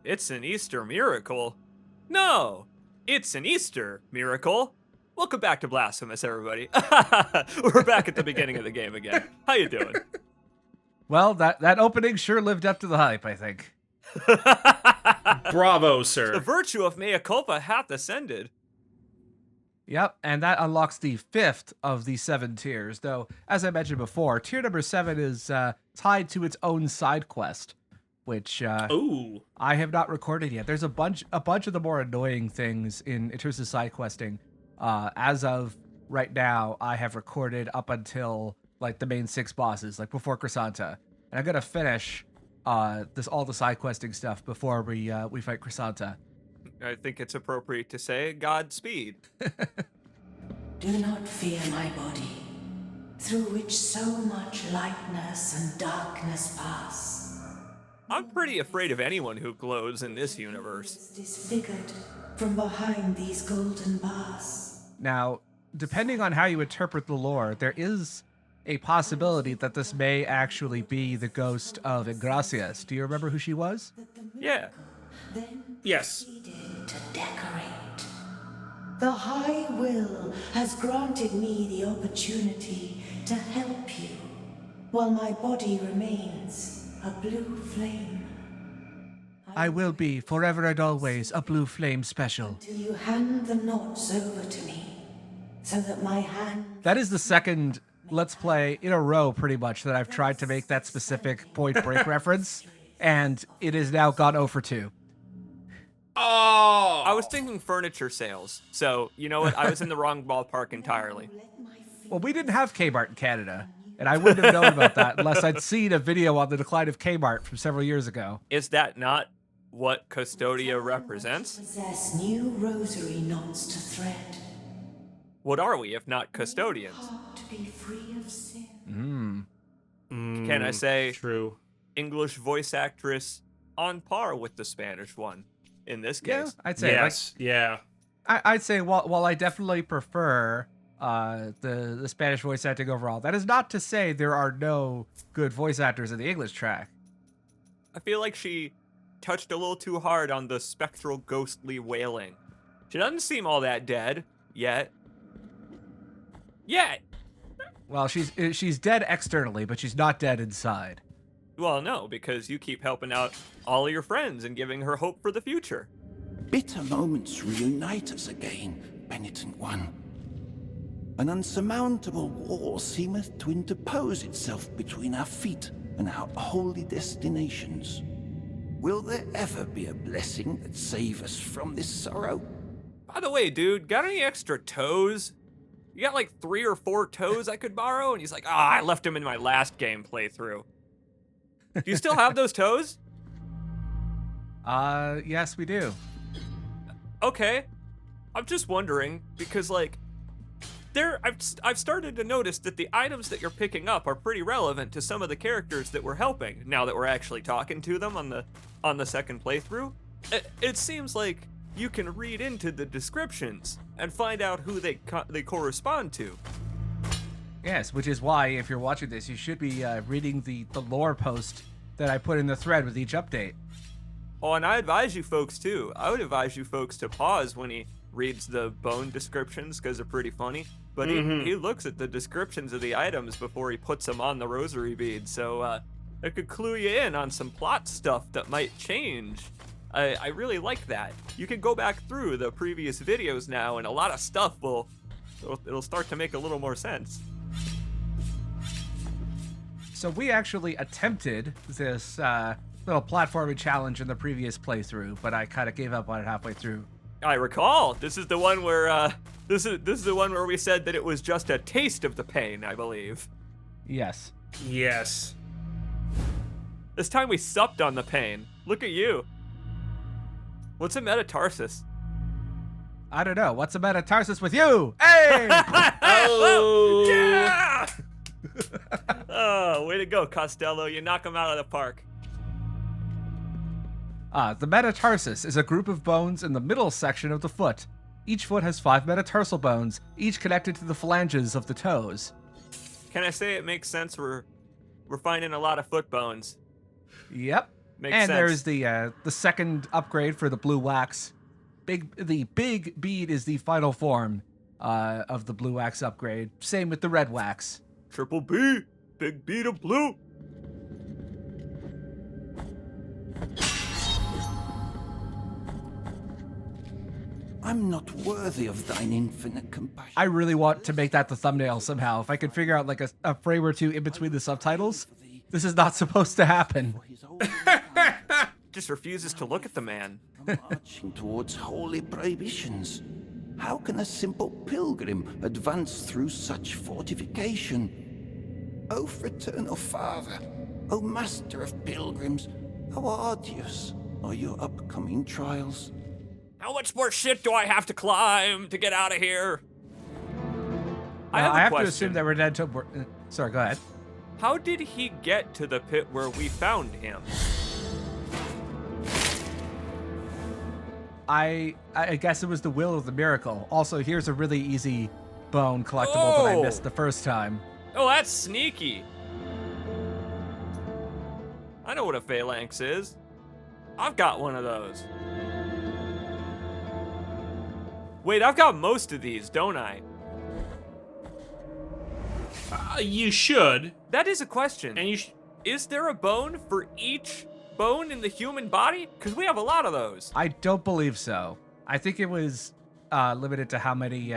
It's an Easter miracle. No, it's an Easter miracle. Welcome back to Blasphemous, everybody. We're back at the beginning of the game again. How you doing? Well, that opening sure lived up to the hype, I think. Bravo, The sir. virtue of mea culpa hath ascended. Yep, and that unlocks the 5th of the 7 tiers, though, as I mentioned before, tier number 7 is tied to its own side quest, which Ooh. I have not recorded yet. There's a bunch of the more annoying things in terms of side questing. As of right now, I have recorded up until like the main 6 bosses, like before Chrysanta, and I'm gonna finish all the side questing stuff before we fight Chrysanta. I think it's appropriate to say Godspeed. Do not fear my body, through which so much lightness and darkness pass. I'm pretty afraid of anyone who glows in this universe. Disfigured from behind these golden bars. Now, depending on how you interpret the lore, there is a possibility that this may actually be the ghost of Ingracias. Do you remember who she was? Yeah. Then Yes. proceeded to decorate. The High Will has granted me the opportunity to help you, while my body remains a blue flame. I will be, forever and always, a blue flame special. Till you hand the knots over to me, so that my hand... That is the second Let's Play in a row, pretty much, that I've tried to make that specific Point Break reference, and it is now gone 0 for 2. Oh. I was thinking furniture sales, so you know what? I was in the wrong ballpark entirely. Well, we didn't have Kmart in Canada, and I wouldn't have known about that unless I'd seen a video on the decline of Kmart from several years ago. Is that not what Custodia represents? Possess new rosary knots to thread. What are we if not custodians? Heart to be free of sin. Can I say True. English voice actress on par with the Spanish one in this Yeah, case? I'd say. Yes. Yeah. I'd say while I definitely prefer the Spanish voice acting overall, that is not to say there are no good voice actors in the English track. I feel like she touched a little too hard on the spectral ghostly wailing. She doesn't seem all that dead yet. Yet! Well, she's dead externally, but she's not dead inside. Well, no, because you keep helping out all of your friends and giving her hope for the future. Bitter moments reunite us again, penitent one. An unsurmountable wall seemeth to interpose itself between our feet and our holy destinations. Will there ever be a blessing that save us from this sorrow? By the way, dude, got any extra toes? You got like 3 or 4 toes I could borrow? And he's like, I left them in my last game playthrough. Do you still have those toes? Yes, we do. Okay. I'm just wondering, because like, I've started to notice that the items that you're picking up are pretty relevant to some of the characters that we're helping, now that we're actually talking to them on the second playthrough. It seems like you can read into the descriptions and find out who they correspond to. Yes, which is why, if you're watching this, you should be reading the lore post that I put in the thread with each update. Oh, and I advise you folks too. I would advise you folks to pause when he reads the bone descriptions because they're pretty funny. But he looks at the descriptions of the items before he puts them on the rosary bead. So it could clue you in on some plot stuff that might change. I really like that. You can go back through the previous videos now, and a lot of stuff it'll start to make a little more sense. So we actually attempted this little platforming challenge in the previous playthrough, but I kind of gave up on it halfway through. I recall. This is the one where this is the one where we said that it was just a taste of the pain, I believe. Yes. Yes. This time we supped on the pain. Look at you. What's a metatarsus? I don't know. What's a metatarsus with you? Hey! Oh. Yeah! Oh, way to go, Costello. You knock him out of the park. The metatarsus is a group of bones in the middle section of the foot. Each foot has 5 metatarsal bones, each connected to the phalanges of the toes. Can I say it makes sense? We're finding a lot of foot bones. Yep. Makes And sense. there's the second upgrade for the blue wax. The big bead is the final form of the blue wax upgrade. Same with the red wax. Triple B, big bead of blue. I'm not worthy of thine infinite compassion. I really want to make that the thumbnail somehow. If I could figure out like a frame or two in between the subtitles. This is not supposed to happen. For his holy Just refuses to look at the man. marching towards holy prohibitions. How can a simple pilgrim advance through such fortification? O fraternal father, O master of pilgrims, how arduous are your upcoming trials? How much more shit do I have to climb to get out of here? I Now, have a I have question. to assume that we're dead to... Sorry, go ahead. How did he get to the pit where we found him? I guess it was the will of the miracle. Also, here's a really easy bone collectible that I Oh. missed the first time. Oh, that's sneaky. I know what a phalanx is. I've got one of those. Wait, I've got most of these, don't I? You should. That is a question. And you Is there a bone for each bone in the human body? Because we have a lot of those. I don't believe so. I think it was limited to how many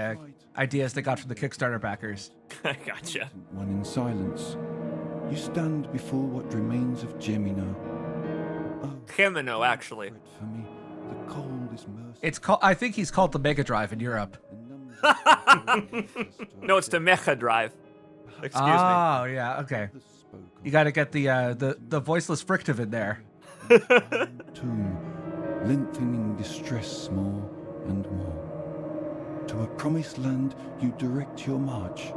ideas they got from the Kickstarter backers. I gotcha. One in silence, you stand before what remains of Gemino. Oh, Gemino, actually. fret for me, the cold is merciful. It's called. I think he's called the Mega Drive in Europe. No, it's the Mecha Drive. Excuse me. Oh yeah, okay. You got to get the voiceless frictive in there. Tomb, lengthening distress more and more. To a promised land you direct your march,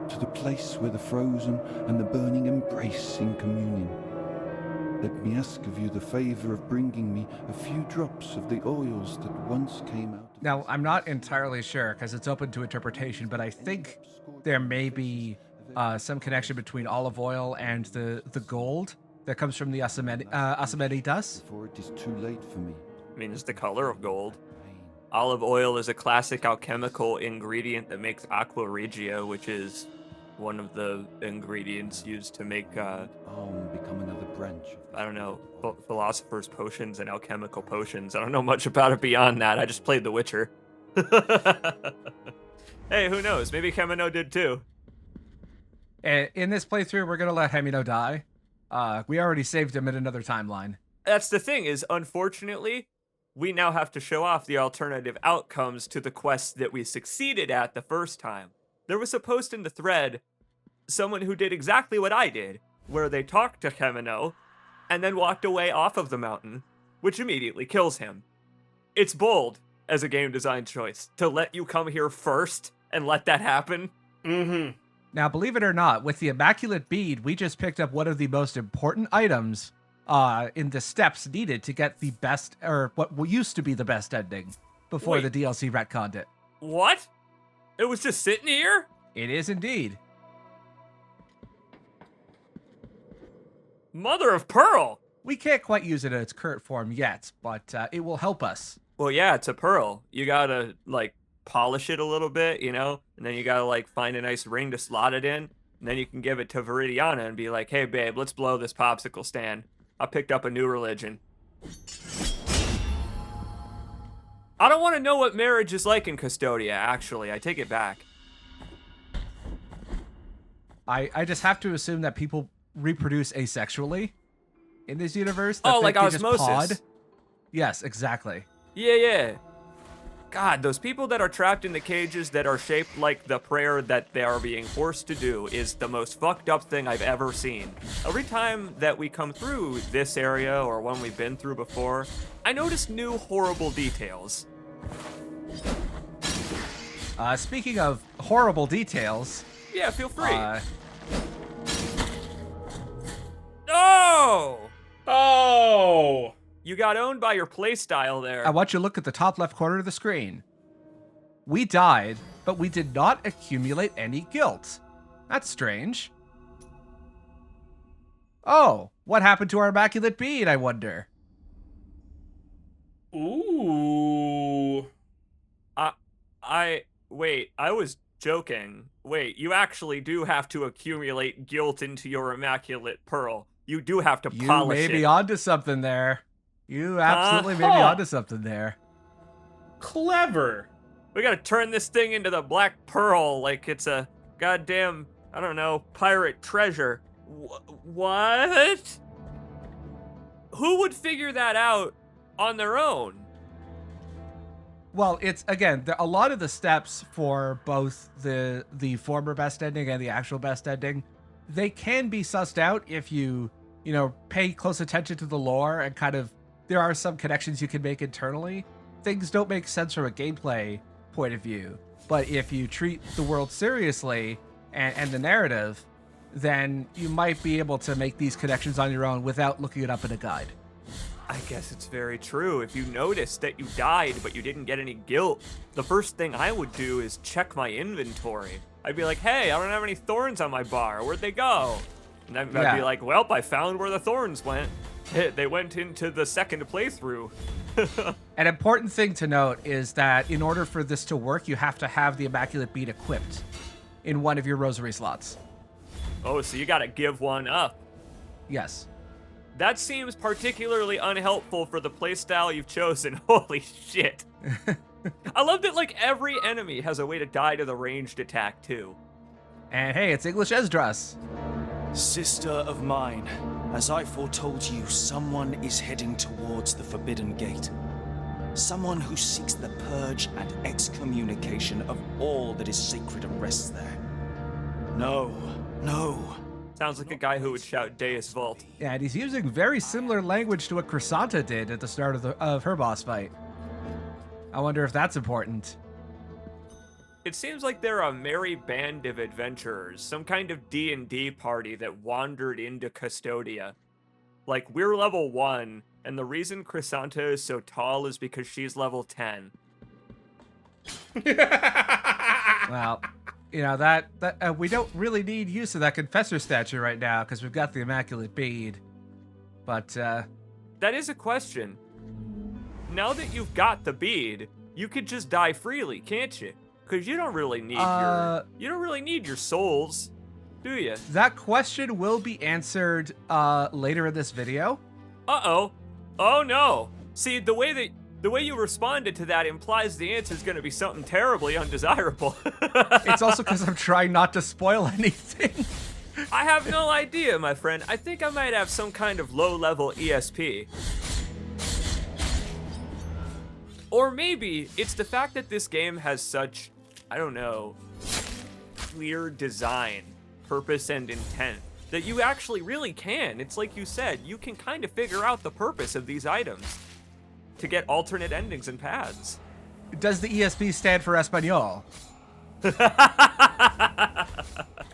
to the place where the frozen and the burning embrace in communion. Let me ask of you the favor of bringing me a few drops of the oils that once came out of Now I'm not entirely sure because it's open to interpretation, but I think there may be some connection between olive oil and the gold that comes from the Asamedi dust. before it is too late for me. Means the color of gold. Olive oil is a classic alchemical ingredient that makes aqua regia, which is one of the ingredients used to make, Become another branch of I don't know, philosopher's potions and alchemical potions. I don't know much about it beyond that. I just played The Witcher. Hey, who knows? Maybe Kemino did too. In this playthrough, we're gonna let Hemino die. We already saved him in another timeline. That's the thing is, unfortunately, we now have to show off the alternative outcomes to the quest that we succeeded at the first time. There was a post in the thread, someone who did exactly what I did, where they talked to Kemino and then walked away off of the mountain, which immediately kills him. It's bold as a game design choice to let you come here first and let that happen. Mm-hmm. Now, believe it or not, with the Immaculate Bead, we just picked up one of the most important items in the steps needed to get the best, or what used to be the best ending before Wait. the DLC retconned it. What? It was just sitting here? It is indeed. Mother of pearl! We can't quite use it in its current form yet, but it will help us. Well, yeah, it's a pearl. You gotta, like, polish it a little bit, you know? And then you gotta, like, find a nice ring to slot it in. And then you can give it to Viridiana and be like, hey, babe, let's blow this popsicle stand. I picked up a new religion. I don't want to know what marriage is like in Custodia, actually. I take it back. I just have to assume that people reproduce asexually in this universe. that Oh, they like can just osmosis. pod. Yes, exactly. Yeah. God, those people that are trapped in the cages that are shaped like the prayer that they are being forced to do is the most fucked up thing I've ever seen. Every time that we come through this area or one we've been through before, I notice new horrible details. Speaking of horrible details, Yeah, feel free. uh, No! Oh! You got owned by your playstyle there. I want you to look at the top left corner of the screen. We died, but we did not accumulate any guilt. That's strange. Oh, What happened to our immaculate bead, I wonder? Ooh. Wait, I was joking. Wait, you actually do have to accumulate guilt into your immaculate pearl. You do have to You polish may it. be onto something there. You absolutely may be Uh-huh. onto something there. Clever. We gotta turn this thing into the black pearl like it's a goddamn, I don't know, pirate treasure. What? Who would figure that out on their own? Well, it's again a lot of the steps for both the former best ending and the actual best ending, they can be sussed out if you pay close attention to the lore and kind of there are some connections you can make internally. Things don't make sense from a gameplay point of view, but if you treat the world seriously and the narrative, then you might be able to make these connections on your own without looking it up in a guide. I guess it's very true. If you noticed that you died but you didn't get any guilt, the first thing I would do is check my inventory. I'd be like, hey, I don't have any thorns on my bar. Where'd they go? And I'd be Yeah. like, well, I found where the thorns went. They went into the second playthrough. An important thing to note is that in order for this to work, you have to have the Immaculate Bead equipped in one of your rosary slots. Oh, so you gotta give one up. Yes. That seems particularly unhelpful for the playstyle you've chosen. Holy shit. I love that, like, every enemy has a way to die to the ranged attack, too. And hey, it's English Esdras. Sister of mine, as I foretold you, someone is heading towards the Forbidden Gate. Someone who seeks the purge and excommunication of all that is sacred and rests there. No. Sounds like a guy who would shout Deus Vult. Yeah, and he's using very similar language to what Chrysanta did at the start of her boss fight. I wonder if that's important. It seems like they're a merry band of adventurers, some kind of D&D party that wandered into Custodia. Like, we're level 1, and the reason Chrysanta is so tall is because she's level 10. Well, that we don't really need use of that Confessor statue right now because we've got the Immaculate Bead. But, That is a question. Now that you've got the bead, you could just die freely, can't you? Because you don't really need your souls, do you? that question will be answered later in this video. Uh-oh. Oh no. See, the way you responded to that implies the answer is going to be something terribly undesirable. It's also because I'm trying not to spoil anything. I have no idea, my friend. I think I might have some kind of low-level ESP. Or maybe it's the fact that this game has such, I don't know, clear design, purpose, and intent that you actually really can. It's like you said, you can kind of figure out the purpose of these items to get alternate endings and paths. Does the ESP stand for Espanol?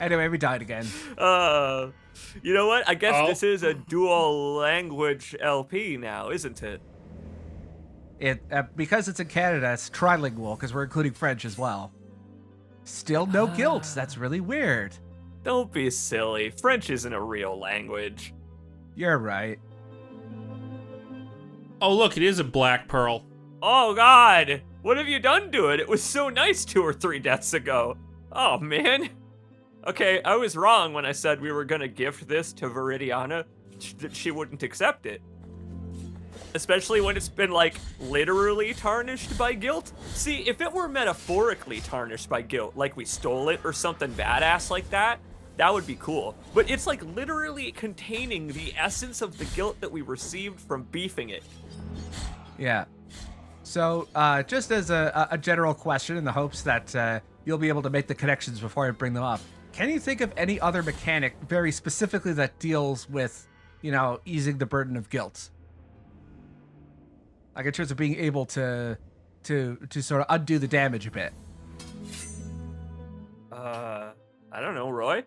Anyway, we died again. You know what? I guess Oh. this is a dual language LP now, isn't it? It because it's in Canada, it's trilingual because we're including French as well. Still no guilt. That's really weird. Don't be silly. French isn't a real language. You're right. Oh, look, it is a black pearl. Oh god! What have you done to it? It was so nice 2 or 3 deaths ago. Oh man. Okay, I was wrong when I said we were gonna gift this to Viridiana. That she wouldn't accept it. Especially when it's been, like, literally tarnished by guilt. See, if it were metaphorically tarnished by guilt, like we stole it or something badass like that, that would be cool. But it's, like, literally containing the essence of the guilt that we received from beefing it. Yeah. So, just as a general question in the hopes that you'll be able to make the connections before I bring them up, can you think of any other mechanic very specifically that deals with, easing the burden of guilt? Like in terms of being able to sort of undo the damage a bit. I don't know, Roy?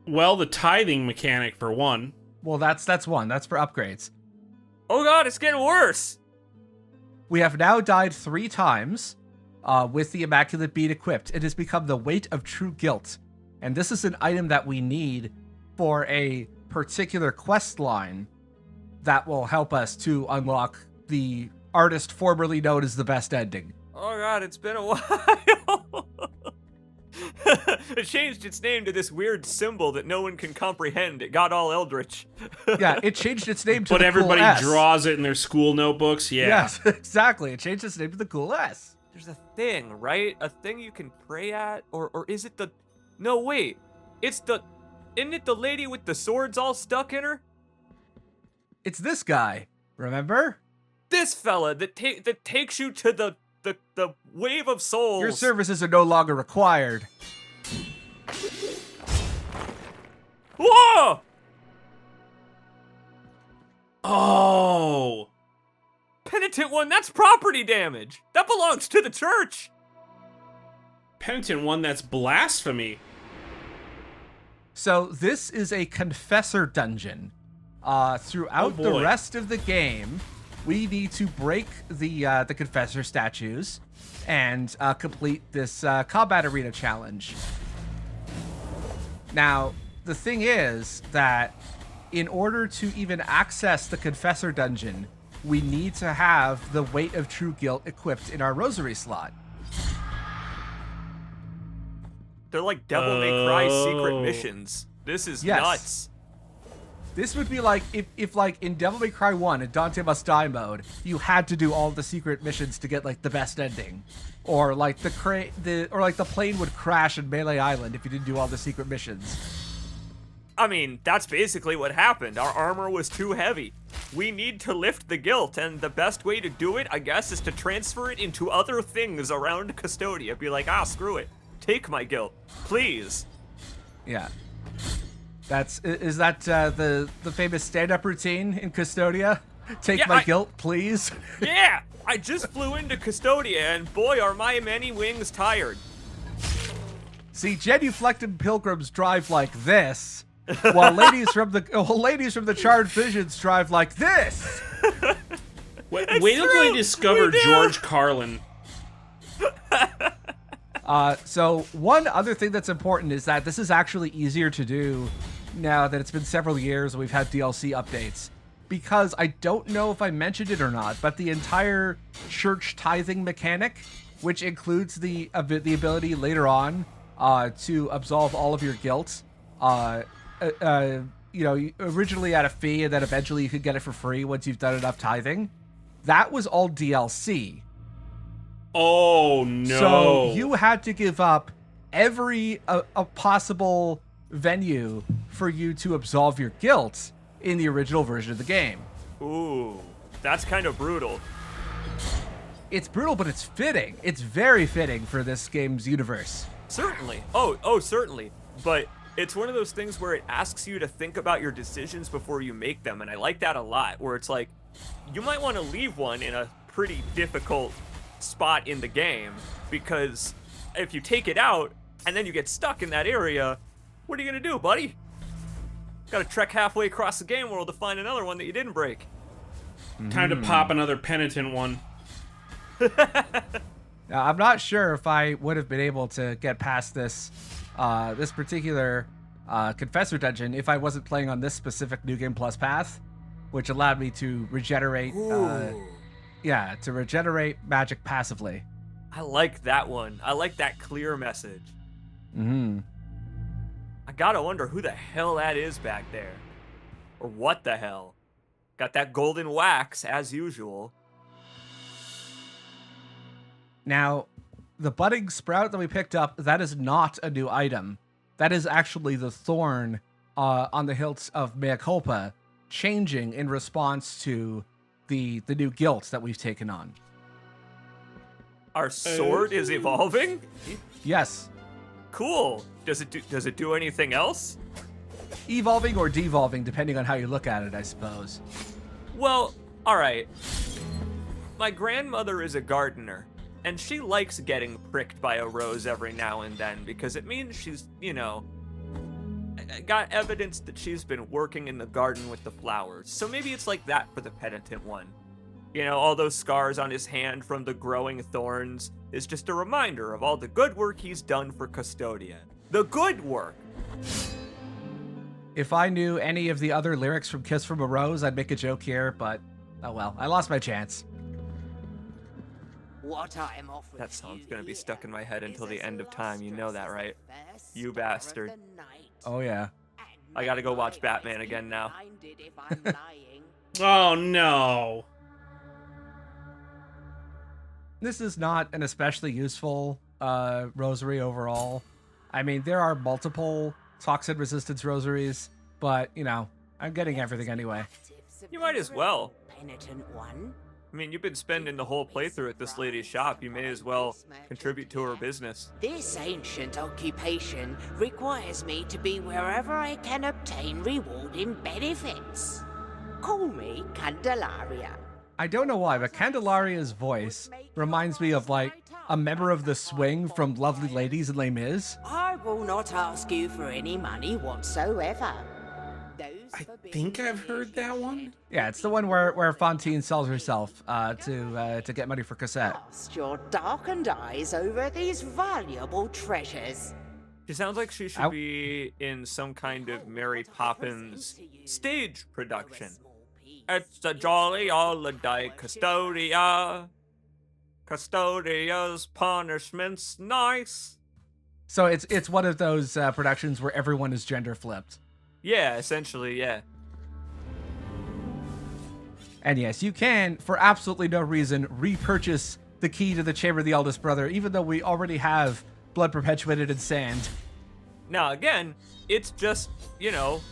Well, the tithing mechanic, for one. Well, that's one. That's for upgrades. Oh god, it's getting worse! We have now died 3 times with the Immaculate Bead equipped. It has become the weight of true guilt. And this is an item that we need for a particular quest line that will help us to unlock the artist formerly known as the best ending. Oh god, it's been a while. It changed its name to this weird symbol that no one can comprehend. It got all eldritch. Yeah, it changed its name to But the everybody cool S. draws it in their school notebooks. Yeah. Yes, exactly. It changed its name to the cool S. There's a thing, right? A thing you can pray at? Or is it the... No, wait. Isn't it the lady with the swords all stuck in her? It's this guy, remember? This fella that takes you to the wave of souls. Your services are no longer required. Whoa! Oh. Penitent one, that's property damage. That belongs to the church. Penitent one, that's blasphemy. So this is a confessor dungeon. Throughout the boy. rest of the game, we need to break the confessor statues and complete this combat arena challenge. Now, the thing is that in order to even access the confessor dungeon, we need to have the weight of true guilt equipped in our rosary slot. They're like Devil May Cry secret Oh. missions. This is Yes. nuts. This would be like if like in Devil May Cry 1 in Dante Must Die mode, you had to do all the secret missions to get like the best ending. Or like the plane would crash in Melee Island if you didn't do all the secret missions. I mean, that's basically what happened. Our armor was too heavy. We need to lift the guilt, and the best way to do it, I guess, is to transfer it into other things around Custodia. Be like, screw it. Take my guilt, please. Yeah. Is that the famous stand-up routine in Custodia? Take Yeah, my guilt, please. Yeah, I just flew into Custodia, and boy, are my many wings tired. See, genuflected pilgrims drive like this, while ladies from the Charred Visions drive like this. Wait till they discover do. George Carlin. So one other thing that's important is that this is actually easier to do now that it's been several years and we've had DLC updates. Because I don't know if I mentioned it or not, but the entire church tithing mechanic, which includes the ability later on to absolve all of your guilt, originally at a fee and then eventually you could get it for free once you've done enough tithing, that was all DLC. Oh, no. So you had to give up every a possible venue for you to absolve your guilt in the original version of the game. Ooh, that's kind of brutal. It's brutal, but it's fitting. It's very fitting for this game's universe. Certainly. Oh, certainly. But it's one of those things where it asks you to think about your decisions before you make them, and I like that a lot, where it's like, you might want to leave one in a pretty difficult spot in the game, because if you take it out and then you get stuck in that area, what are you gonna do, buddy? Gotta trek halfway across the game world to find another one that you didn't break. Time to pop another penitent one. Now, I'm not sure if I would have been able to get past this this particular confessor dungeon if I wasn't playing on this specific New Game Plus path, which allowed me to regenerate regenerate magic passively. I like that one. I like that clear message. Mm-hmm. I gotta wonder who the hell that is back there. Or what the hell. Got that golden wax, as usual. Now, the budding sprout that we picked up, that is not a new item. That is actually the thorn on the hilts of Mea Culpa, changing in response to the new guilt that we've taken on. Our sword is evolving? Yes. Cool. Does it do anything else? Evolving or devolving, depending on how you look at it, I suppose. Well, alright. My grandmother is a gardener, and she likes getting pricked by a rose every now and then because it means she's, got evidence that she's been working in the garden with the flowers. So maybe it's like that for the penitent one. All those scars on his hand from the growing thorns is just a reminder of all the good work he's done for Custodia. The good work! If I knew any of the other lyrics from Kiss from a Rose, I'd make a joke here, but oh well, I lost my chance. What I am offering That song's you gonna be here stuck in my head until is the as end of time. You know that, right? lustrous You as the star of bastard. the night. Oh yeah. And I gotta go may watch my Batman eyes be again now. blinded if I'm lying. Oh no. This is not an especially useful rosary overall. I mean, there are multiple toxin resistance rosaries, but you know, I'm getting everything anyway. You might as well. Penitent one. I mean, you've been spending the whole playthrough at this lady's shop. You may as well contribute to her business. This ancient occupation requires me to be wherever I can obtain rewarding benefits. Call me Candelaria. I don't know why, but Candelaria's voice reminds me of like a member of the swing from Lovely Ladies and Les Mis. I will not ask you for any money whatsoever. I think I've heard that one. Yeah, it's the one where Fantine sells herself to get money for Cosette. Cast your darkened eyes over these valuable treasures. She sounds like she should be in some kind of Mary Poppins stage production. It's a jolly holiday, Custodia. Custodia's punishment's nice. So it's one of those productions where everyone is gender flipped. Yeah, essentially, yeah. And yes, you can, for absolutely no reason, repurchase the key to the Chamber of the Eldest Brother, even though we already have Blood Perpetuated in Sand. Now, again, it's just, you know,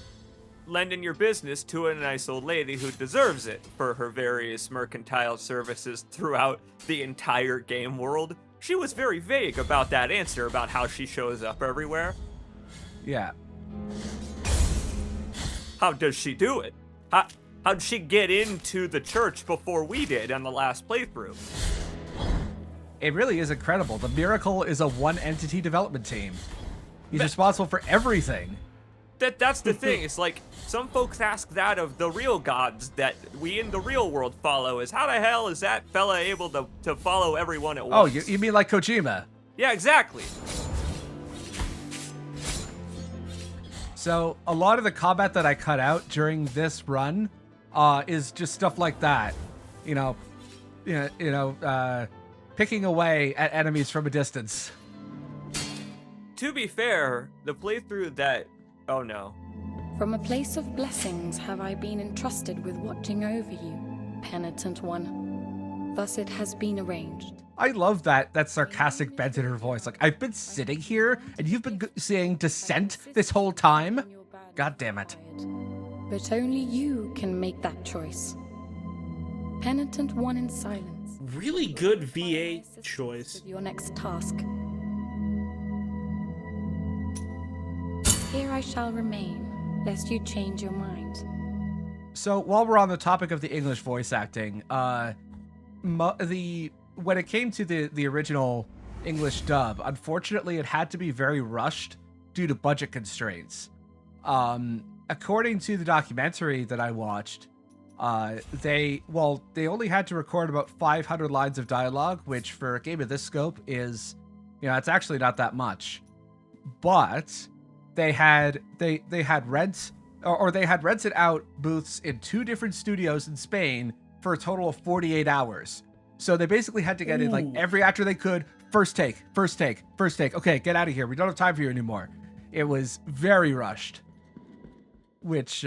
lending your business to a nice old lady who deserves it for her various mercantile services throughout the entire game world. She was very vague about that answer, about how she shows up everywhere. Yeah. How does she do it? How'd she get into the church before we did on the last playthrough? It really is incredible. The Miracle is a one-entity development team. He's responsible for everything. That's the thing. It's like, some folks ask that of the real gods that we in the real world follow, is how the hell is that fella able to follow everyone at once? Oh, you mean like Kojima? Yeah, exactly. So a lot of the combat that I cut out during this run is just stuff like that. Picking away at enemies from a distance. To be fair, the playthrough that... Oh no. From a place of blessings have I been entrusted with watching over you, penitent one. Thus it has been arranged. I love that sarcastic bent in her voice. Like, I've been sitting here and you've been saying dissent this whole time? God damn it. But only you can make that choice. Penitent one in silence. Really good VA choice. Your next task. Here I shall remain, lest you change your mind. So while we're on the topic of the English voice acting, when it came to the original English dub, unfortunately it had to be very rushed due to budget constraints. According to the documentary that I watched, they only had to record about 500 lines of dialogue, which for a game of this scope is, it's actually not that much. But they had rented out booths in 2 different studios in Spain for a total of 48 hours. So they basically had to get in like every actor they could. First take. Okay, get out of here. We don't have time for you anymore. It was very rushed, which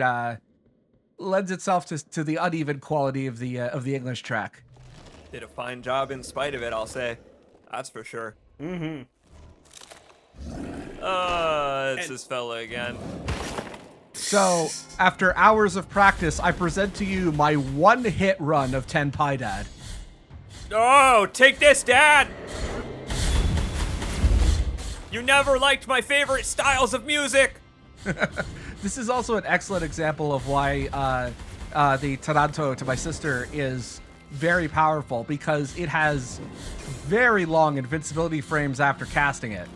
lends itself to the uneven quality of the English track. Did a fine job in spite of it, I'll say. That's for sure. Mm-hmm. It's this fella again. So, after hours of practice, I present to you my one-hit run of 10 Pi Dad. Oh, take this, Dad! You never liked my favorite styles of music! This is also an excellent example of why the Taranto to my sister is very powerful, because it has very long invincibility frames after casting it.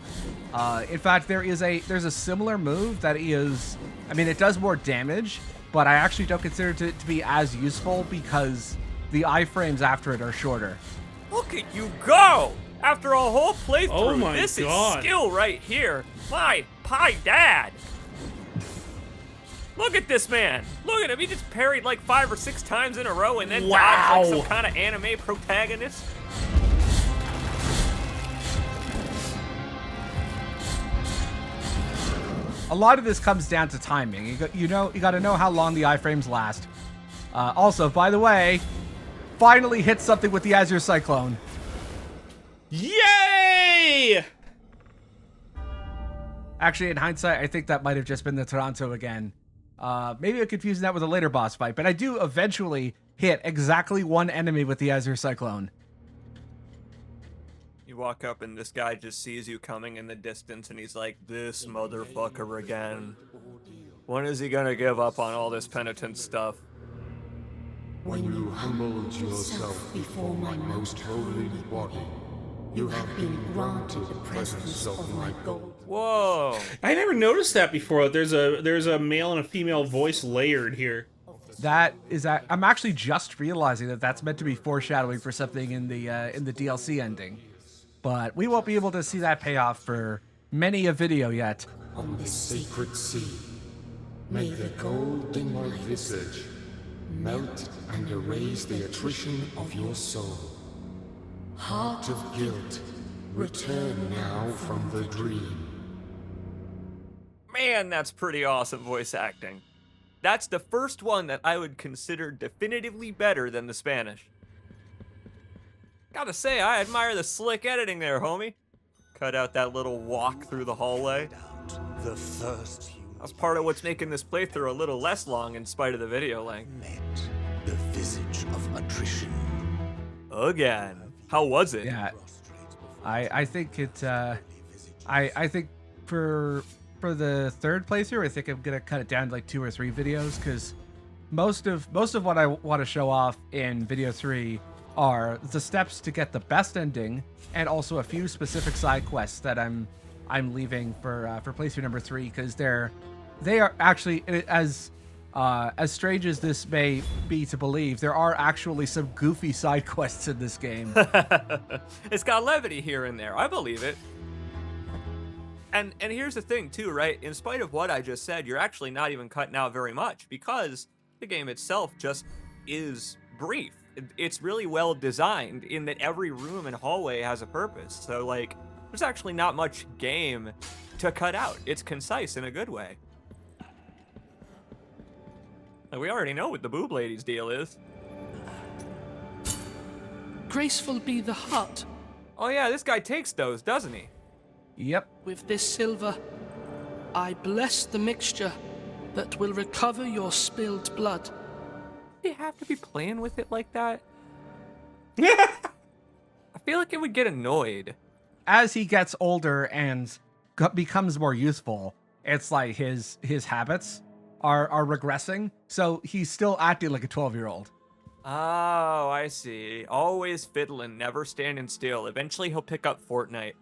In fact, there's a similar move that is, it does more damage, but I actually don't consider it to be as useful because the iframes after it are shorter. Look at you go! After a whole playthrough, Oh my this God. is skill right here. My Pi Dad! Look at this man. Look at him. He just parried like 5 or 6 times in a row and then Wow. dodged like some kind of anime protagonist. A lot of this comes down to timing. You got to know how long the iframes last. Also, by the way, finally hit something with the Azure Cyclone. Yay! Actually, in hindsight, I think that might have just been the Toronto again. Maybe I'm confusing that with a later boss fight, but I do eventually hit exactly one enemy with the Azure Cyclone. You walk up and this guy just sees you coming in the distance and he's like, this motherfucker again. When is he gonna give up on all this penitent stuff? When you humbled yourself before my most holy body, you have been granted the presence of my gold. Whoa. I never noticed that before. There's a male and a female voice layered here. I'm actually just realizing that that's meant to be foreshadowing for something in the DLC ending. But we won't be able to see that payoff for many a video yet. On this sacred sea, may the gold in my visage melt and erase the attrition of your soul. Heart of guilt, return now from the dream. Man, that's pretty awesome voice acting. That's the first one that I would consider definitively better than the Spanish. Gotta say, I admire the slick editing there, homie. Cut out that little walk through the hallway. The first That's part of what's making this playthrough a little less long in spite of the video length. met the visage of attrition. Again. How was it? Yeah, I think it. I think for the third playthrough, I think I'm gonna cut it down to like 2 or 3 videos because most of what I want to show off in video 3 are the steps to get the best ending and also a few specific side quests that I'm leaving for playthrough number 3 because they are actually as strange as this may be to believe, there are actually some goofy side quests in this game. It's got levity here and there. I believe it. And here's the thing too, right? In spite of what I just said, you're actually not even cutting out very much because the game itself just is brief. It's really well designed in that every room and hallway has a purpose. So like, there's actually not much game to cut out. It's concise in a good way. Like, we already know what the boob lady's deal is. Graceful be the heart. Oh yeah, this guy takes those, doesn't he? Yep. With this silver, I bless the mixture that will recover your spilled blood. Do you have to be playing with it like that? I feel like it would get annoyed. As he gets older and becomes more youthful, it's like his habits are regressing, so he's still acting like a 12-year-old. Oh, I see. Always fiddling, never standing still. Eventually he'll pick up Fortnite.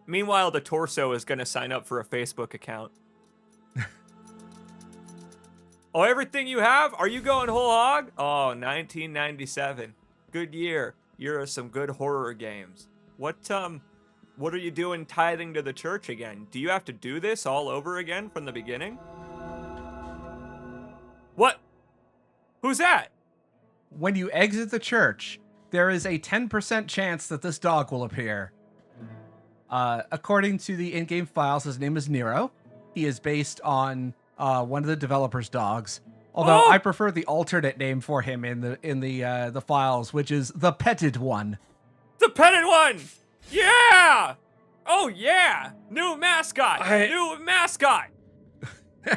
Meanwhile, the torso is gonna sign up for a Facebook account. Oh, everything you have? Are you going whole hog? Oh, 1997. Good year. Year of some good horror games. What are you doing tithing to the church again? Do you have to do this all over again from the beginning? What? Who's that? When you exit the church, there is a 10% chance that this dog will appear. According to the in-game files, his name is Nero. He is based on one of the developers' dogs. Although I prefer the alternate name for him in the files, which is the Petted One. The Petted One! Yeah! Oh yeah! New mascot! New mascot!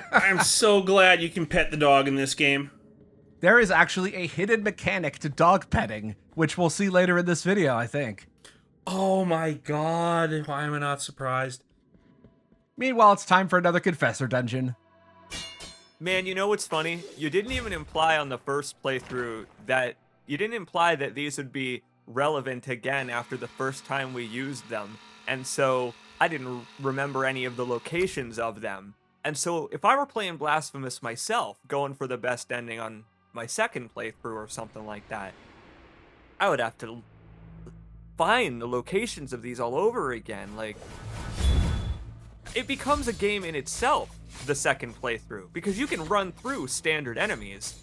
I'm so glad you can pet the dog in this game. There is actually a hidden mechanic to dog petting, which we'll see later in this video, I think. Oh my god, why am I not surprised? Meanwhile, it's time for another Confessor dungeon. Man, you know what's funny? You didn't even imply on the first playthrough that... You didn't imply that these would be relevant again after the first time we used them. And so, I didn't remember any of the locations of them. And so, if I were playing Blasphemous myself, going for the best ending on my second playthrough or something like that, I would have to find the locations of these all over again. Like, it becomes a game in itself, the second playthrough, because you can run through standard enemies,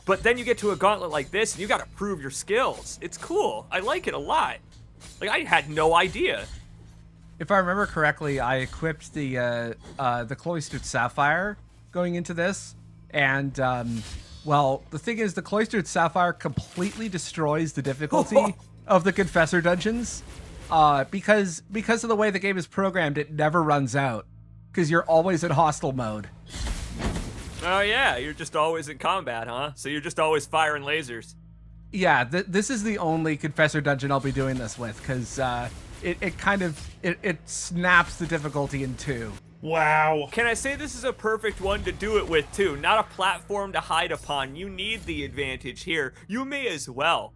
but then you get to a gauntlet like this and you gotta prove your skills. It's cool. I like it a lot. Like, I had no idea. If I remember correctly, I equipped the cloistered sapphire going into this, and well, the thing is, the cloistered sapphire completely destroys the difficulty of the confessor dungeons, because of the way the game is programmed. It never runs out because you're always in hostile mode. Oh yeah, you're just always in combat, huh? So you're just always firing lasers. Yeah, this is the only confessor dungeon I'll be doing this with, because it snaps the difficulty in two. Wow. Can I say this is a perfect one to do it with too? Not a platform to hide upon. You need the advantage here. You may as well.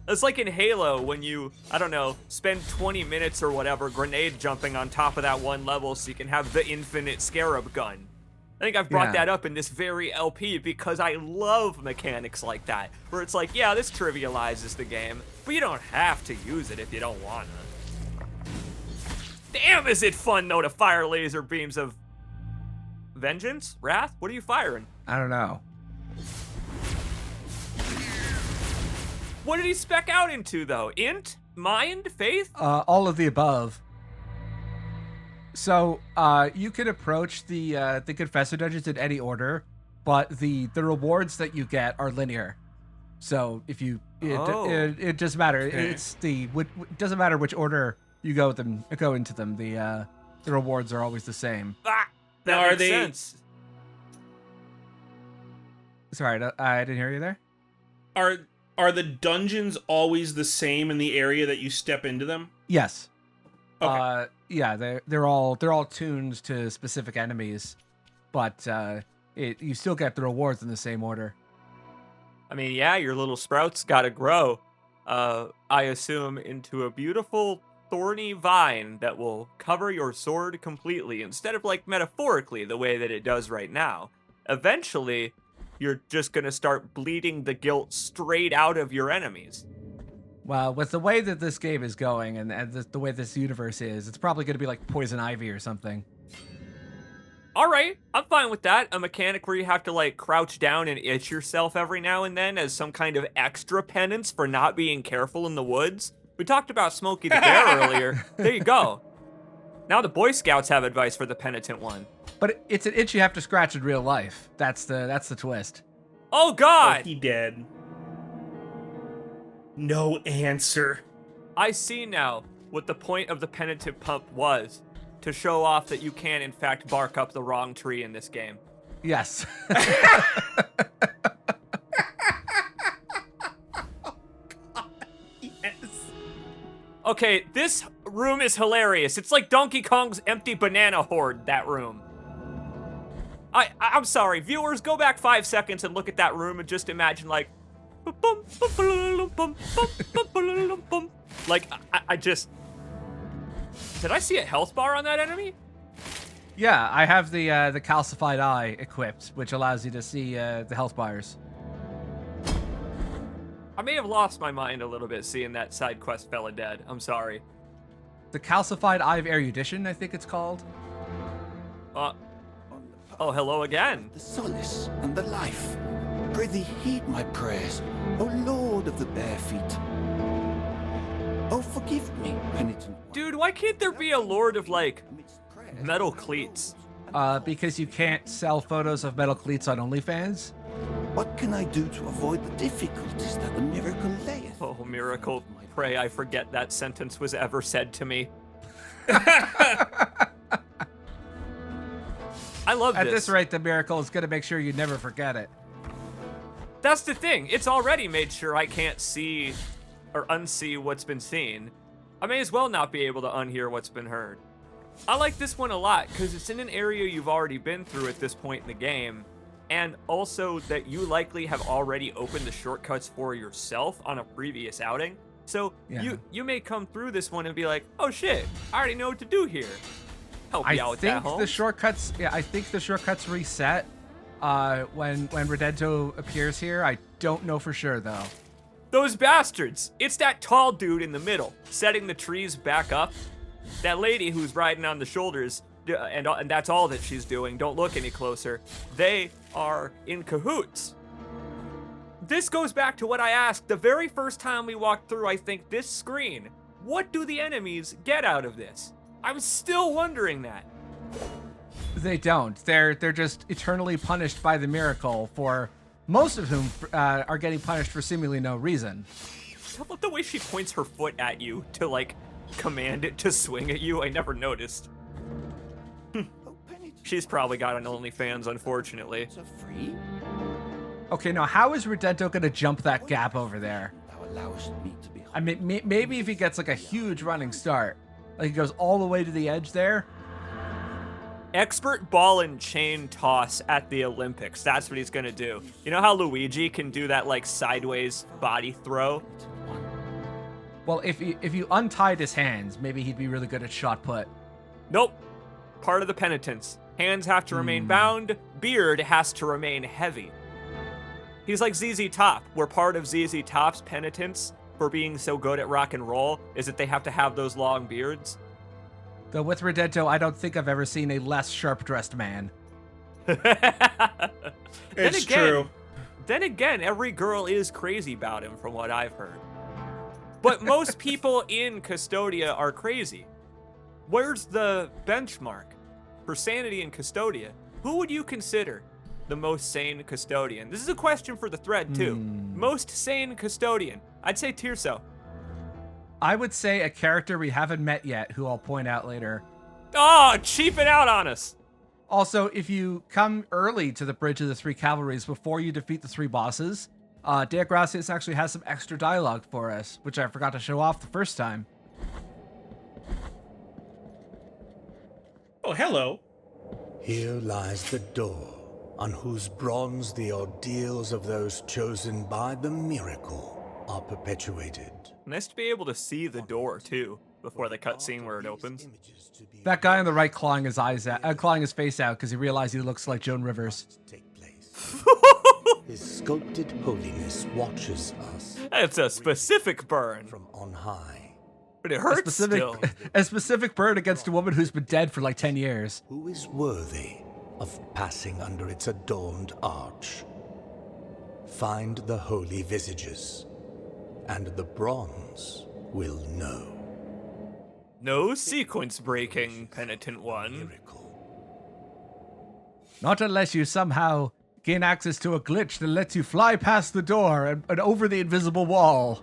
It's like in Halo when you, I don't know, spend 20 minutes or whatever grenade jumping on top of that one level so you can have the infinite scarab gun. I think I've brought that up in this very LP because I love mechanics like that, where it's like, yeah, this trivializes the game, but you don't have to use it if you don't want to. Damn, is it fun, though, to fire laser beams of vengeance? Wrath? What are you firing? I don't know. What did he spec out into, though? Int? Mind? Faith? All of the above. So, you can approach the confessor dungeons in any order, but the rewards that you get are linear. So if you, it doesn't matter. Okay. It doesn't matter which order you go into them. The rewards are always the same. Ah, that Now, makes sense. Sorry, I didn't hear you there. Are the dungeons always the same in the area that you step into them? Yes. Okay. Yeah, they're all tuned to specific enemies, but you still get the rewards in the same order. I mean, yeah, your little sprouts gotta grow, I assume, into a beautiful thorny vine that will cover your sword completely, instead of, like, metaphorically the way that it does right now. Eventually, you're just gonna start bleeding the guilt straight out of your enemies. Well, with the way that this game is going and the way this universe is, it's probably going to be like Poison Ivy or something. All right, I'm fine with that. A mechanic where you have to, like, crouch down and itch yourself every now and then as some kind of extra penance for not being careful in the woods. We talked about Smokey the Bear earlier. There you go. Now the Boy Scouts have advice for the penitent one. But it's an itch you have to scratch in real life. That's the twist. Oh, God! Oh, he dead. No answer. I see now what the point of the penitent pump was. To show off that you can, in fact, bark up the wrong tree in this game. Yes. Okay, this room is hilarious. It's like Donkey Kong's empty banana horde, that room. I'm sorry, viewers, go back 5 seconds and look at that room and just imagine, like, like, I just... Did I see a health bar on that enemy? Yeah, I have the calcified eye equipped, which allows you to see the health bars. I may have lost my mind a little bit seeing that side quest fella dead. I'm sorry. The calcified eye of erudition, I think it's called. Oh, hello again. The solace and the life. Prithee heed my prayers, O Lord of the bare feet. Oh, forgive me, penitent one. Dude, why can't there be a lord of, like, metal cleats? Because you can't sell photos of metal cleats on OnlyFans. What can I do to avoid the difficulties that the miracle layeth? Oh, miracle, pray I forget that sentence was ever said to me. I love At this. this rate, the miracle is going to make sure you never forget it. That's the thing. It's already made sure I can't see or unsee what's been seen. I may as well not be able to unhear what's been heard. I like this one a lot because it's in an area you've already been through at this point in the game, and also that you likely have already opened the shortcuts for yourself on a previous outing. So you may come through this one and be like, oh shit, I already know what to do here. Help you out with that, Holmes. The shortcuts. Yeah, I think the shortcuts reset when Redento appears here. I don't know for sure though. Those bastards! It's that tall dude in the middle, setting the trees back up. that lady who's riding on the shoulders, and that's all that she's doing, don't look any closer, they are in cahoots. This goes back to what I asked the very first time we walked through, I think, this screen. What do the enemies get out of this? I'm still wondering that. They don't. They're just eternally punished by the miracle, for most of whom are getting punished for seemingly no reason. How about the way she points her foot at you to, like, command it to swing at you? I never noticed. She's probably got an OnlyFans, unfortunately. Okay, now how is Redento gonna jump that gap over there? I mean, maybe if he gets like a huge running start, like he goes all the way to the edge there. Expert ball and chain toss at the Olympics. That's what he's gonna do. You know how Luigi can do that like sideways body throw? Well, if you untied his hands, maybe he'd be really good at shot put. Nope. Part of the penitence. Hands have to remain bound. Beard has to remain heavy. He's like ZZ Top, where part of ZZ Top's penitence for being so good at rock and roll is that they have to have those long beards. Though with Redento, I don't think I've ever seen a less sharp-dressed man. It's true. Then again, every girl is crazy about him, from what I've heard. But most people in Custodia are crazy. Where's the benchmark for sanity in Custodia? Who would you consider the most sane custodian? This is a question for the thread, too. Most sane custodian. I'd say Tirso. I would say a character we haven't met yet, who I'll point out later. Oh, cheaping out on us. Also, if you come early to the Bridge of the Three Cavalries before you defeat the 3 bosses, De Gracias actually has some extra dialogue for us, which I forgot to show off the first time. Oh, hello. Here lies the door, on whose bronze the ordeals of those chosen by the miracle are perpetuated. Nice to be able to see the door, too, before the cutscene where it opens. That guy on the right clawing his eyes out, clawing his face out because he realized he looks like Joan Rivers. His sculpted holiness watches us. It's a specific burn. From on high. But it hurts still. A specific burn against a woman who's been dead for like 10 years. Who is worthy of passing under its adorned arch? Find the holy visages, and the bronze will know. No sequence breaking, penitent one. Miracle. Not unless you somehow gain access to a glitch that lets you fly past the door and over the invisible wall.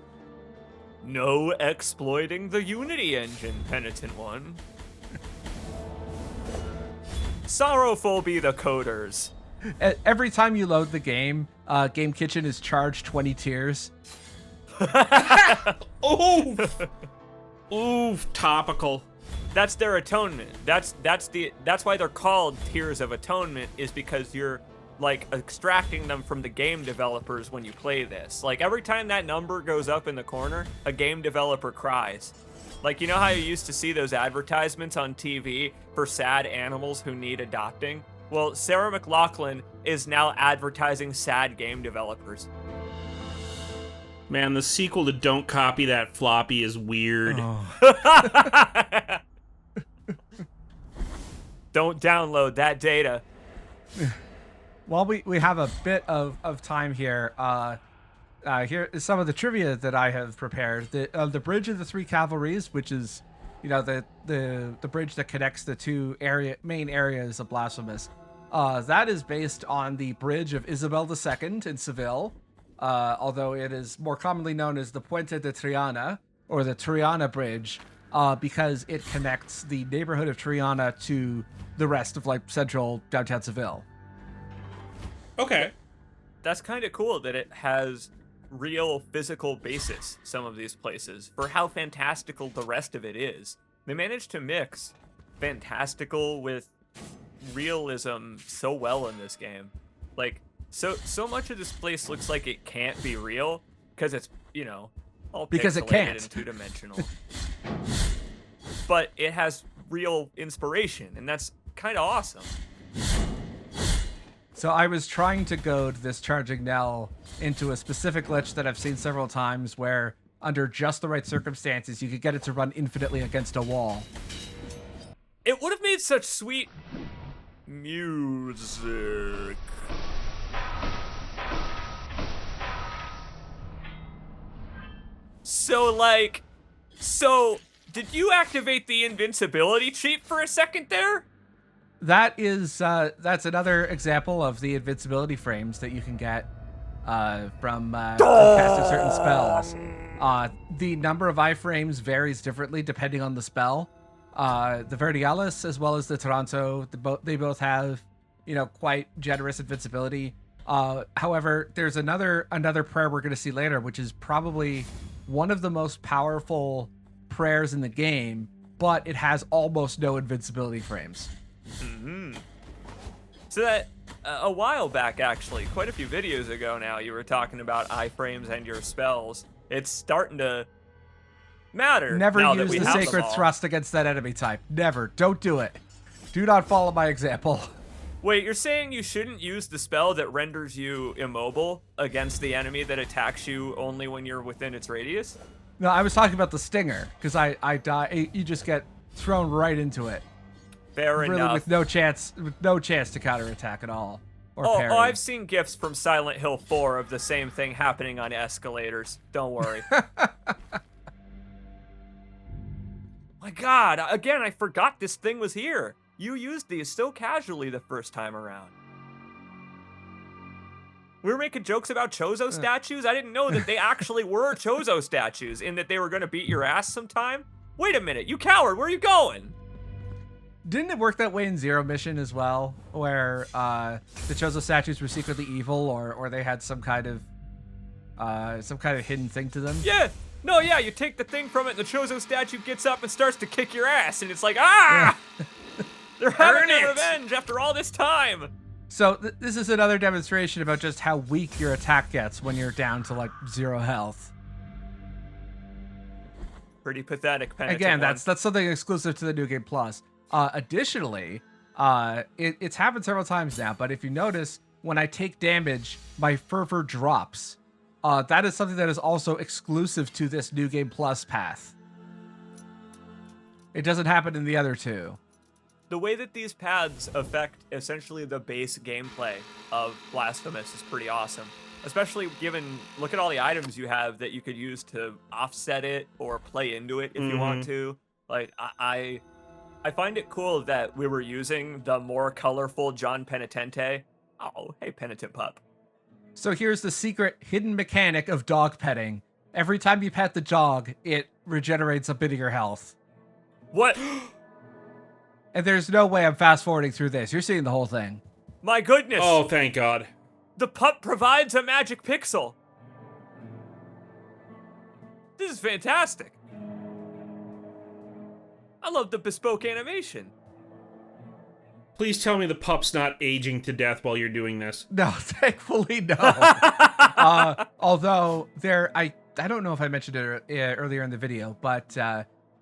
No exploiting the Unity engine, penitent one. Sorrowful be the coders. Every time you load the game, Game Kitchen is charged 20 tiers. Oof! Oof, topical. That's their atonement. That's why they're called tiers of atonement, is because you're like extracting them from the game developers when you play this. Like every time that number goes up in the corner, a game developer cries. Like, you know how you used to see those advertisements on TV for sad animals who need adopting? Well, Sarah McLachlan is now advertising sad game developers. Man, the sequel to Don't Copy That Floppy is weird. Oh. Don't download that data. While we have a bit of time here, here is some of the trivia that I have prepared. The Bridge of the Three Cavalries, which is, you know, the bridge that connects the two main areas of Blasphemous, that is based on the Bridge of Isabel II in Seville, although it is more commonly known as the Puente de Triana, or the Triana Bridge, because it connects the neighborhood of Triana to the rest of like central downtown Seville. Okay. That's kind of cool that it has real physical basis, some of these places, for how fantastical the rest of it is. They managed to mix fantastical with realism so well in this game. Like, so much of this place looks like it can't be real, because it's, you know, all because it pixelated can't. and two-dimensional. But it has real inspiration, and that's kind of awesome. So I was trying to goad this charging knell into a specific glitch that I've seen several times where under just the right circumstances, you could get it to run infinitely against a wall. It would have made such sweet music. So did you activate the invincibility cheat for a second there? That is, that's another example of the invincibility frames that you can get from casting certain spells. The number of iframes varies differently depending on the spell. The Vertialis as well as the Taranto, they both have, quite generous invincibility. However, there's another prayer we're going to see later, which is probably one of the most powerful prayers in the game, but it has almost no invincibility frames. Mm-hmm. So that a while back, actually, quite a few videos ago now, you were talking about iframes and your spells. It's starting to matter. Never now use that we the have them sacred all. thrust against that enemy type. Never. Don't do it. Do not follow my example. Wait, you're saying you shouldn't use the spell that renders you immobile against the enemy that attacks you only when you're within its radius? No, I was talking about the stinger, because I die. You just get thrown right into it. Fair really, enough. with no chance to counterattack at all. Or parry. Oh, I've seen gifs from Silent Hill 4 of the same thing happening on escalators. Don't worry. My God, again, I forgot this thing was here. You used these so casually the first time around. We were making jokes about chozo statues. I didn't know that they actually were chozo statues, in that they were going to beat your ass sometime. Wait a minute, you coward, where are you going? Didn't it work that way in Zero Mission as well, where the chozo statues were secretly evil, or they had some kind of hidden thing to them? Yeah. No, yeah, you take the thing from it, and the chozo statue gets up and starts to kick your ass, and it's like, ah! Yeah. They're having their revenge after all this time. So this is another demonstration about just how weak your attack gets when you're down to like 0 health. Pretty pathetic, Penitent Again, one. that's something exclusive to the New Game Plus. Additionally, it's happened several times now, but if you notice, when I take damage, my fervor drops. That is something that is also exclusive to this New Game Plus path. It doesn't happen in the other two. The way that these paths affect essentially the base gameplay of Blasphemous is pretty awesome. Especially given, look at all the items you have that you could use to offset it or play into it if you want to. Like, I find it cool that we were using the more colorful John Penitente. Oh, hey, Penitent Pup. So here's the secret hidden mechanic of dog petting. Every time you pet the dog, it regenerates a bit of your health. What? And there's no way I'm fast forwarding through this. You're seeing the whole thing. My goodness. Oh, thank God. The pup provides a magic pixel. This is fantastic. I love the bespoke animation. Please tell me the pup's not aging to death while you're doing this. No, thankfully no. Although I don't know if I mentioned it earlier in the video, but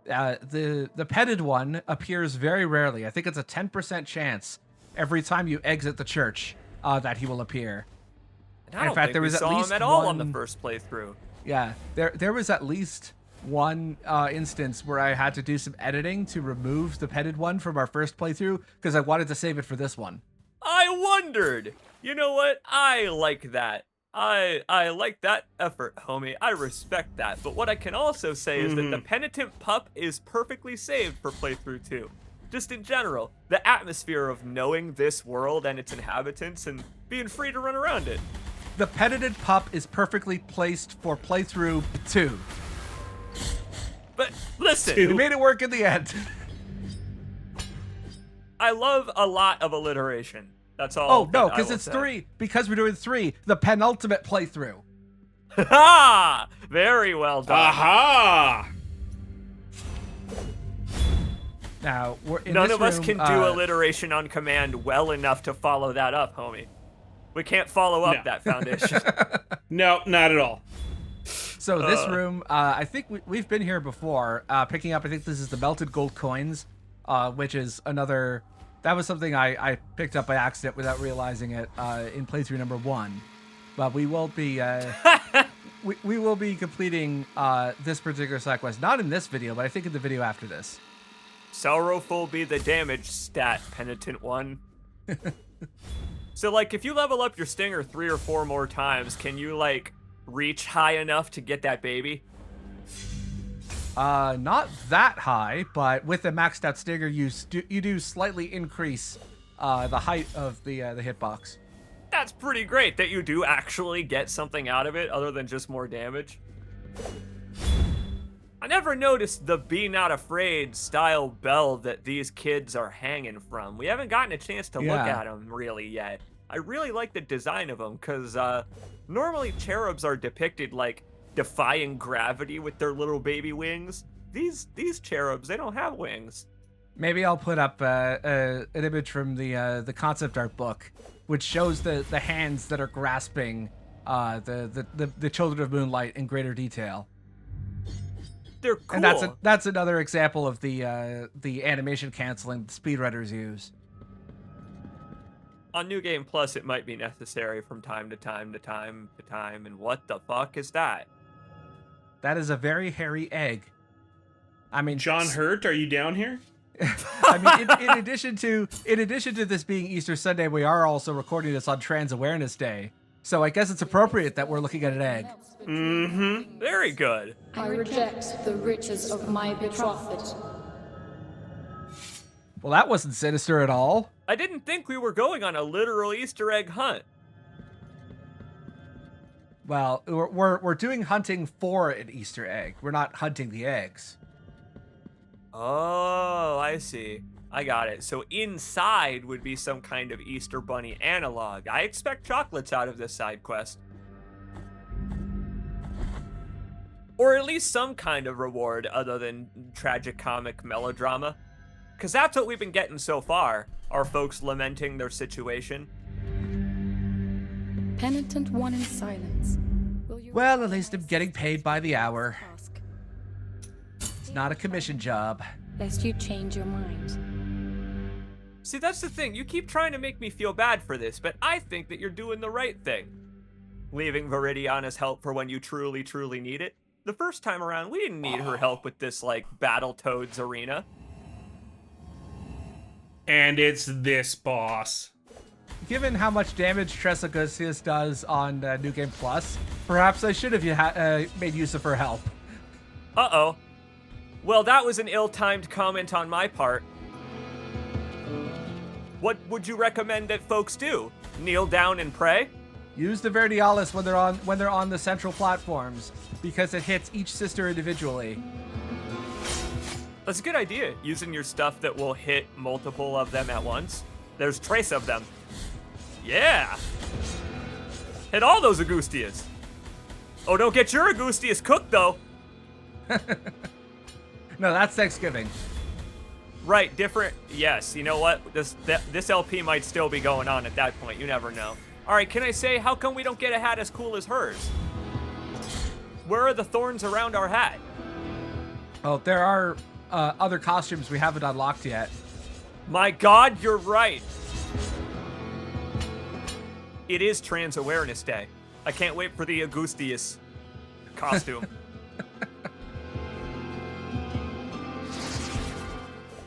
the petted one appears very rarely. I think it's a 10% chance every time you exit the church that he will appear. And I don't think we saw him at all on the first playthrough. Yeah, there was at least one instance where I had to do some editing to remove the petted one from our first playthrough because I wanted to save it for this one. I wondered. You know what? I like that. I like that effort, homie. I respect that. But what I can also say is that the Penitent Pup is perfectly saved for playthrough 2. Just in general, the atmosphere of knowing this world and its inhabitants and being free to run around it. The Penitent Pup is perfectly placed for playthrough 2. But listen, we made it work in the end. I love a lot of alliteration. That's all. Oh no, because it's 3. Because we're doing 3, the penultimate playthrough. Ha! Very well done. Aha! Now none of us can do alliteration on command well enough to follow that up, homie. We can't follow up that foundation. No, not at all. So this room, I think we've been here before, picking up, I think this is the melted gold coins, which is another, that was something I picked up by accident without realizing it in playthrough number 1. But we will be, we will be completing this particular side quest, not in this video, but I think in the video after this. Sorrowful be the damage stat, Penitent One. So, like, if you level up your Stinger 3 or 4 more times, can you, like, reach high enough to get that baby? Not that high, but with the maxed out Stinger, you do slightly increase the height of the hitbox. That's pretty great that you do actually get something out of it other than just more damage. I never noticed the Be Not Afraid style bell that these kids are hanging from. We haven't gotten a chance to look at them really yet. I really like the design of them because normally cherubs are depicted like defying gravity with their little baby wings. These cherubs, they don't have wings. Maybe I'll put up an image from the concept art book, which shows the hands that are grasping the Children of Moonlight in greater detail. They're cool. And that's another example of the animation canceling speedrunners use. On New Game Plus, it might be necessary from time to time. And what the fuck is that? That is a very hairy egg. I mean, John Hurt, are you down here? I mean, in addition to this being Easter Sunday, we are also recording this on Trans Awareness Day. So I guess it's appropriate that we're looking at an egg. Mm-hmm. Very good. I reject the riches of my betrothed. Well, that wasn't sinister at all. I didn't think we were going on a literal Easter egg hunt. Well, we're doing hunting for an Easter egg. We're not hunting the eggs. Oh, I see. I got it. So inside would be some kind of Easter Bunny analog. I expect chocolates out of this side quest. Or at least some kind of reward other than tragicomic melodrama. Because that's what we've been getting so far. Are folks lamenting their situation? Penitent One in silence. Well, at least I'm getting paid by the hour. It's not a commission job. Lest you change your mind. See, that's the thing. You keep trying to make me feel bad for this, but I think that you're doing the right thing. Leaving Viridiana's help for when you truly, truly need it. The first time around, we didn't need her help with this, like, Battletoads arena. And it's this boss. Given how much damage Tresogosius does on New Game Plus, perhaps I should have made use of her help. Uh-oh. Well, that was an ill-timed comment on my part. What would you recommend that folks do? Kneel down and pray? Use the Verdialis when they're on the central platforms, because it hits each sister individually. That's a good idea, using your stuff that will hit multiple of them at once. There's trace of them. Yeah! Hit all those Augustias. Oh, don't get your Augustias cooked, though. No, that's Thanksgiving. Right, different. Yes, you know what? This LP might still be going on at that point. You never know. All right, can I say, how come we don't get a hat as cool as hers? Where are the thorns around our hat? Oh, there are other costumes we haven't unlocked yet. My God, you're right. It is Trans Awareness Day. I can't wait for the Augustius costume.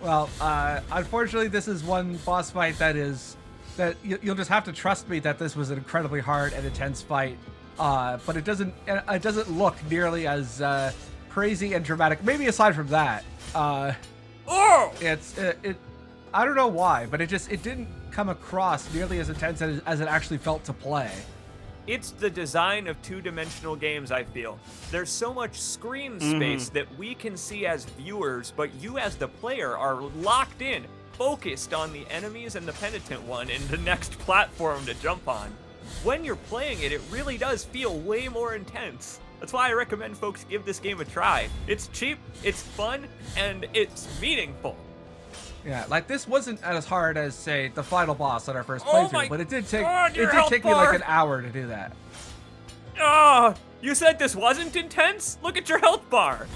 Well, unfortunately, this is one boss fight that you'll just have to trust me that this was an incredibly hard and intense fight. But it doesn't look nearly as crazy and dramatic. Maybe aside from that, I don't know why, but it didn't come across nearly as intense as it actually felt to play. It's the design of two-dimensional games, I feel. There's so much screen space that we can see as viewers, but you as the player are locked in, focused on the enemies and the Penitent One and the next platform to jump on. When you're playing it, it really does feel way more intense. That's why I recommend folks give this game a try. It's cheap, it's fun, and it's meaningful. Yeah, like this wasn't as hard as, say, the final boss on our first playthrough, but it did take me like an hour to do that. Oh, you said this wasn't intense? Look at your health bar.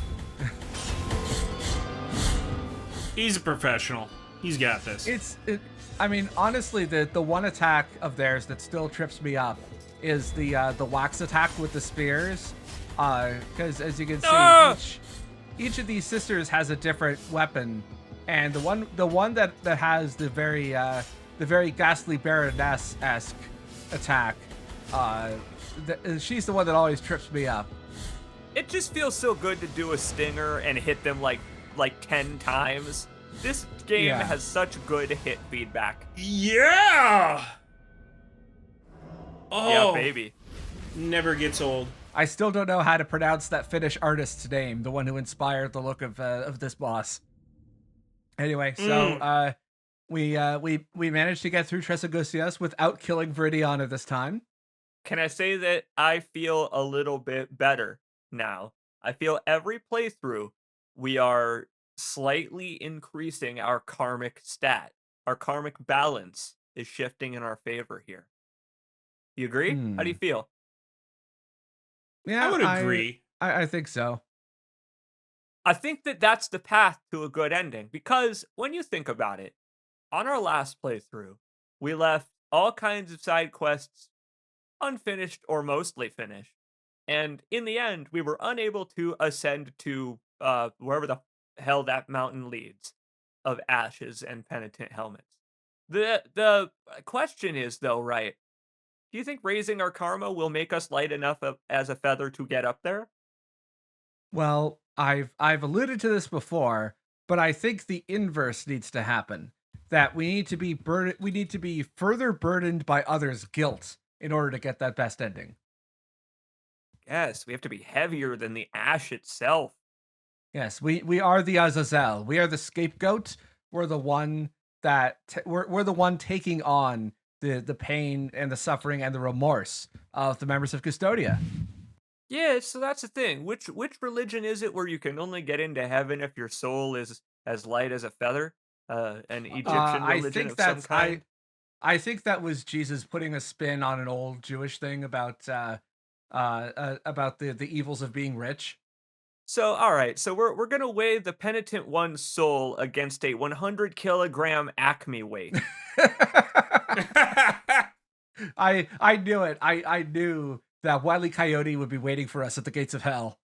He's a professional. He's got this. I mean, honestly, the one attack of theirs that still trips me up is the wax attack with the spears. Because as you can see, each of these sisters has a different weapon, and the one that has the very ghastly Baroness-esque attack, she's the one that always trips me up. It just feels so good to do a stinger and hit them like 10 times. This game has such good hit feedback. Yeah! Oh, yeah, baby. Never gets old. I still don't know how to pronounce that Finnish artist's name, the one who inspired the look of this boss. Anyway, so we managed to get through Trisagosios without killing Viridiana this time. Can I say that I feel a little bit better now? I feel every playthrough we are slightly increasing our karmic stat. Our karmic balance is shifting in our favor here. You agree? How do you feel? Yeah, I would agree. I think so. I think that that's the path to a good ending, because when you think about it, on our last playthrough, we left all kinds of side quests unfinished or mostly finished. And in the end, we were unable to ascend to wherever the hell that mountain leads of ashes and penitent helmets. The question is, though, right? Do you think raising our karma will make us light enough as a feather to get up there? Well, I've alluded to this before, but I think the inverse needs to happen. That we need to be further burdened by others' guilt in order to get that best ending. Yes, we have to be heavier than the ash itself. Yes, we are the Azazel. We are the scapegoat. We're the one we're the one taking on the pain and the suffering and the remorse of the members of Custodia. Yeah, so that's the thing. Which religion is it where you can only get into heaven if your soul is as light as a feather? An Egyptian religion of some kind? I think that was Jesus putting a spin on an old Jewish thing about the evils of being rich. So, all right. So we're gonna weigh the penitent one's soul against a 100-kilogram Acme weight. I knew it. I knew that Wile E. Coyote would be waiting for us at the gates of hell.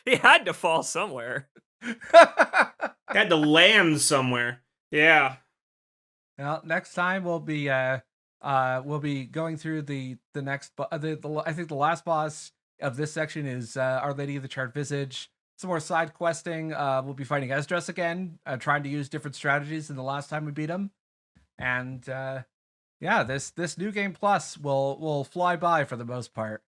He had to fall somewhere. Had to land somewhere. Yeah. Well, next time we'll be going through the next I think the last boss of this section is Our Lady of the Charred Visage. Some more side questing. We'll be fighting Esdras again, trying to use different strategies than the last time we beat him. And yeah, this new game plus will fly by for the most part.